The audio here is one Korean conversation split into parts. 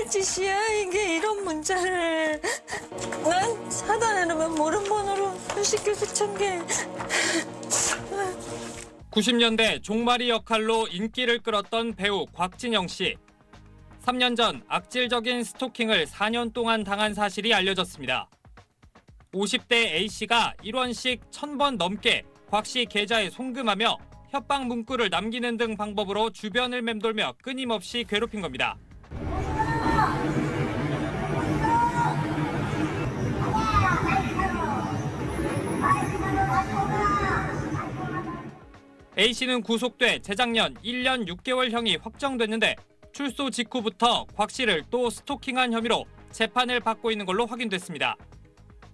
누구의 짓이야 이게 이런 문자를. 난 차단해놓으면 모른 번호로 수십 개 수천 개. 90년대 종마리 역할로 인기를 끌었던 배우 곽진영 씨. 3년 전 악질적인 스토킹을 4년 동안 당한 사실이 알려졌습니다. 50대 A씨가 1원씩 1000번 넘게 곽 씨 계좌에 송금하며 협박 문구를 남기는 등 방법으로 주변을 맴돌며 끊임없이 괴롭힌 겁니다. A씨는 구속돼 재작년 1년 6개월형이 확정됐는데 출소 직후부터 곽 씨를 또 스토킹한 혐의로 재판을 받고 있는 걸로 확인됐습니다.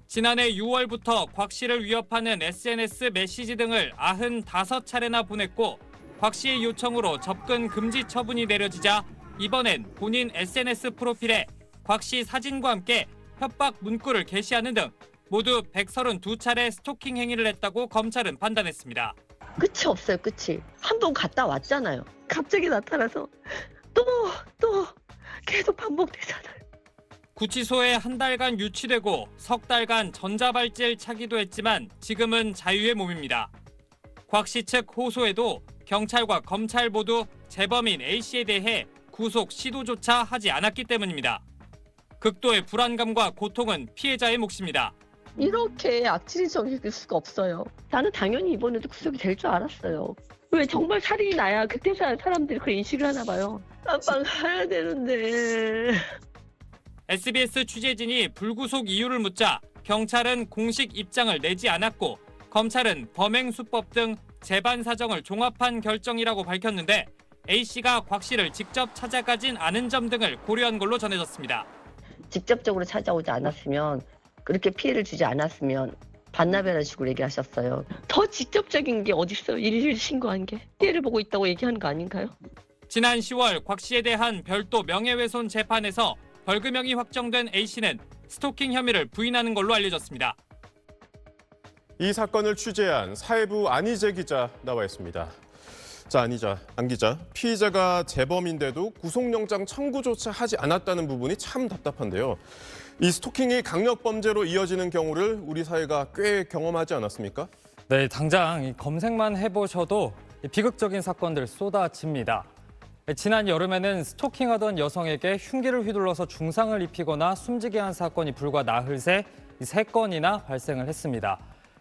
지난해 6월부터 곽 씨를 위협하는 SNS 메시지 등을 95차례나 보냈고 곽 씨의 요청으로 접근 금지 처분이 내려지자 이번엔 본인 SNS 프로필에 곽 씨 사진과 함께 협박 문구를 게시하는 등 모두 132차례 스토킹 행위를 했다고 검찰은 판단했습니다. 끝이 없어요, 끝이. 한 번 갔다 왔잖아요. 갑자기 나타나서 또 계속 반복되잖아요. 구치소에 한 달간 유치되고 석 달간 전자발찌를 차기도 했지만 지금은 자유의 몸입니다. 곽 씨 측 호소에도 경찰과 검찰 모두 재범인 A씨에 대해 구속 시도조차 하지 않았기 때문입니다. 극도의 불안감과 고통은 피해자의 몫입니다. 이렇게 악질이 적일 수가 없어요. 나는 당연히 이번에도 구속이 될 줄 알았어요. 왜 정말 살인이 나야 그때 사람들이 그걸 인식을 하나 봐요. 깜빵 가야 되는데. SBS 취재진이 불구속 이유를 묻자 경찰은 공식 입장을 내지 않았고 검찰은 범행수법 등 재반 사정을 종합한 결정이라고 밝혔는데 A씨가 곽 씨를 직접 찾아가진 않은 점 등을 고려한 걸로 전해졌습니다. 직접적으로 찾아오지 않았으면 그렇게 피해를 주지 않았으면 반나절한 식으로 얘기하셨어요. 더 직접적인 게 어딨어요. 112 신고한 게. 피해를 보고 있다고 얘기하는 거 아닌가요? 지난 10월 곽 씨에 대한 별도 명예훼손 재판에서 벌금형이 확정된 A씨는 스토킹 혐의를 부인하는 걸로 알려졌습니다. 이 사건을 취재한 사회부 안희재 기자 나와 있습니다. 자, 안 기자. 피의자가 재범인데도 구속영장 청구조차 하지 않았다는 부분이 참 답답한데요. 이 스토킹이 강력범죄로 이어지는 경우를 우리 사회가 꽤 경험하지 않았습니까? 네, 당장 검색만 해보셔도 비극적인 사건들 쏟아집니다. 지난 여름에는 스토킹하던 여성에게 흉기를 휘둘러서 중상을 입히거나 숨지게 한 사건이 불과 나흘 새 3건이나 발생을 했습니다.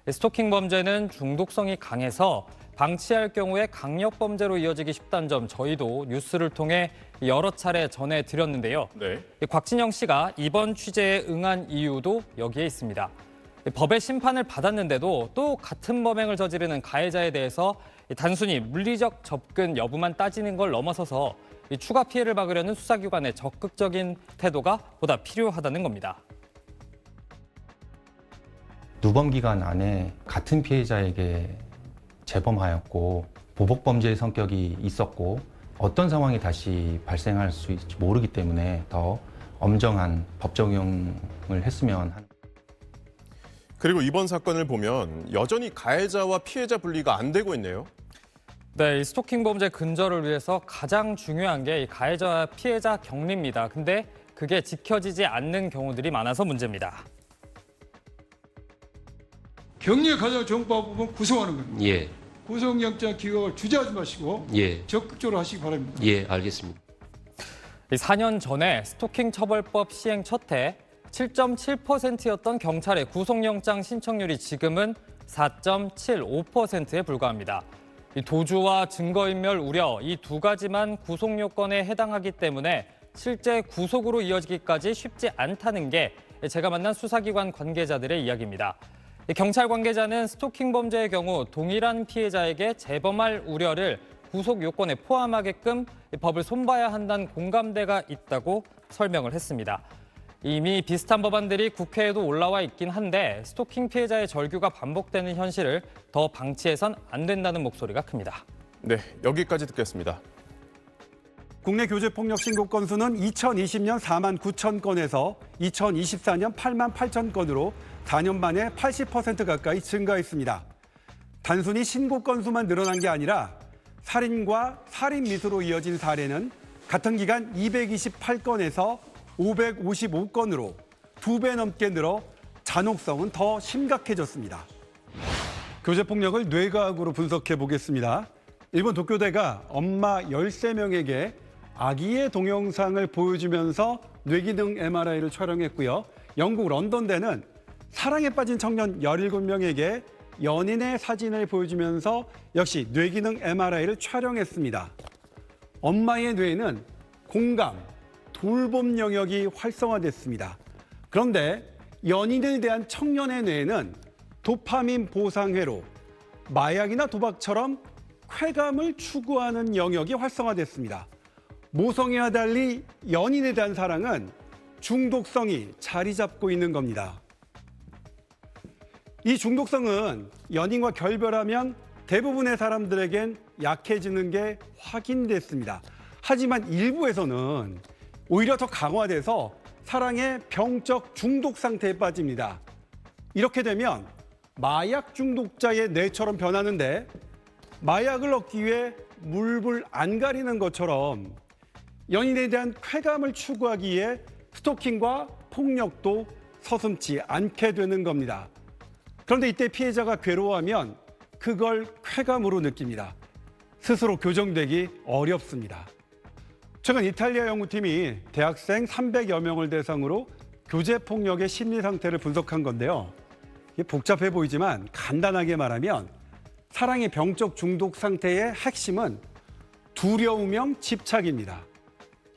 스토킹 범죄는 중독성이 강해서 방치할 경우에 강력범죄로 이어지기 쉽다는 점 저희도 뉴스를 통해 여러 차례 전해드렸는데요. 네. 곽진영 씨가 이번 취재에 응한 이유도 여기에 있습니다. 법의 심판을 받았는데도 또 같은 범행을 저지르는 가해자에 대해서 단순히 물리적 접근 여부만 따지는 걸 넘어서서 추가 피해를 막으려는 수사기관의 적극적인 태도가 보다 필요하다는 겁니다. 누범 기간 안에 같은 피해자에게 재범하였고 보복 범죄의 성격이 있었고 어떤 상황이 다시 발생할 수 있을지 모르기 때문에 더 엄정한 법 적용을 했으면 하는. 그리고 이번 사건을 보면 여전히 가해자와 피해자 분리가 안 되고 있네요. 네, 이 스토킹 범죄 근절을 위해서 가장 중요한 게 이 가해자와 피해자 격리입니다. 근데 그게 지켜지지 않는 경우들이 많아서 문제입니다. 격리의 가장 정법 부분 구속하는 겁니다. 예, 구속영장 기각을 주저하지 마시고 예, 적극적으로 하시기 바랍니다. 예, 알겠습니다. 4년 전에 스토킹 처벌법 시행 첫 해 7.7%였던 경찰의 구속영장 신청률이 지금은 4.75%에 불과합니다. 이 도주와 증거인멸 우려 이 두 가지만 구속 요건에 해당하기 때문에 실제 구속으로 이어지기까지 쉽지 않다는 게 제가 만난 수사기관 관계자들의 이야기입니다. 경찰 관계자는 스토킹 범죄의 경우 동일한 피해자에게 재범할 우려를 구속 요건에 포함하게끔 법을 손봐야 한다는 공감대가 있다고 설명을 했습니다. 이미 비슷한 법안들이 국회에도 올라와 있긴 한데 스토킹 피해자의 절규가 반복되는 현실을 더 방치해선 안 된다는 목소리가 큽니다. 네, 여기까지 듣겠습니다. 국내 교제폭력 신고 건수는 2020년 4만 9천 건에서 2024년 8만 8천 건으로 4년 만에 80% 가까이 증가했습니다. 단순히 신고 건수만 늘어난 게 아니라 살인과 살인 미수로 이어진 사례는 같은 기간 228건에서 555건으로 2배 넘게 늘어 잔혹성은 더 심각해졌습니다. 교제폭력을 뇌과학으로 분석해 보겠습니다. 일본 도쿄대가 엄마 13명에게 아기의 동영상을 보여주면서 뇌기능 MRI를 촬영했고요. 영국 런던대는 사랑에 빠진 청년 17명에게 연인의 사진을 보여주면서 역시 뇌기능 MRI를 촬영했습니다. 엄마의 뇌에는 공감, 돌봄 영역이 활성화됐습니다. 그런데 연인에 대한 청년의 뇌에는 도파민 보상회로, 마약이나 도박처럼 쾌감을 추구하는 영역이 활성화됐습니다. 모성애와 달리 연인에 대한 사랑은 중독성이 자리 잡고 있는 겁니다. 이 중독성은 연인과 결별하면 대부분의 사람들에겐 약해지는 게 확인됐습니다. 하지만 일부에서는 오히려 더 강화돼서 사랑의 병적 중독 상태에 빠집니다. 이렇게 되면 마약 중독자의 뇌처럼 변하는데 마약을 얻기 위해 물불 안 가리는 것처럼 연인에 대한 쾌감을 추구하기 위해 스토킹과 폭력도 서슴지 않게 되는 겁니다. 그런데 이때 피해자가 괴로워하면 그걸 쾌감으로 느낍니다. 스스로 교정되기 어렵습니다. 최근 이탈리아 연구팀이 대학생 300여 명을 대상으로 교제폭력의 심리 상태를 분석한 건데요. 이게 복잡해 보이지만 간단하게 말하면 사랑의 병적 중독 상태의 핵심은 두려움형 집착입니다.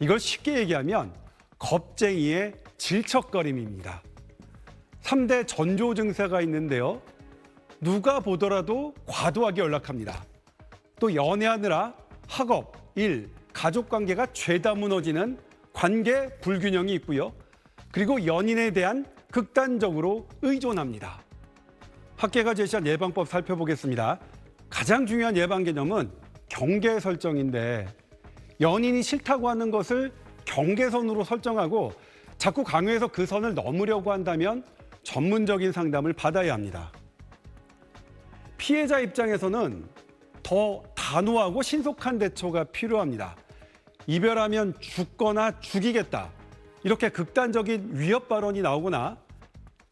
이걸 쉽게 얘기하면 겁쟁이의 질척거림입니다. 3대 전조 증세가 있는데요. 누가 보더라도 과도하게 연락합니다. 또 연애하느라 학업, 일, 가족 관계가 죄다 무너지는 관계 불균형이 있고요. 그리고 연인에 대한 극단적으로 의존합니다. 학계가 제시한 예방법 살펴보겠습니다. 가장 중요한 예방 개념은 경계 설정인데 연인이 싫다고 하는 것을 경계선으로 설정하고 자꾸 강요해서 그 선을 넘으려고 한다면 전문적인 상담을 받아야 합니다. 피해자 입장에서는 더 단호하고 신속한 대처가 필요합니다. 이별하면 죽거나 죽이겠다. 이렇게 극단적인 위협 발언이 나오거나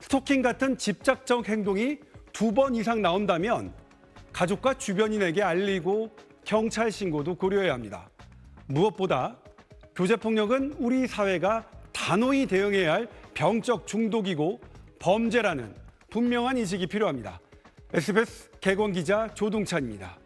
스토킹 같은 집착적 행동이 2번 이상 나온다면 가족과 주변인에게 알리고 경찰 신고도 고려해야 합니다. 무엇보다 교제폭력은 우리 사회가 단호히 대응해야 할 병적 중독이고 범죄라는 분명한 인식이 필요합니다. SBS 개건 기자 조동찬입니다.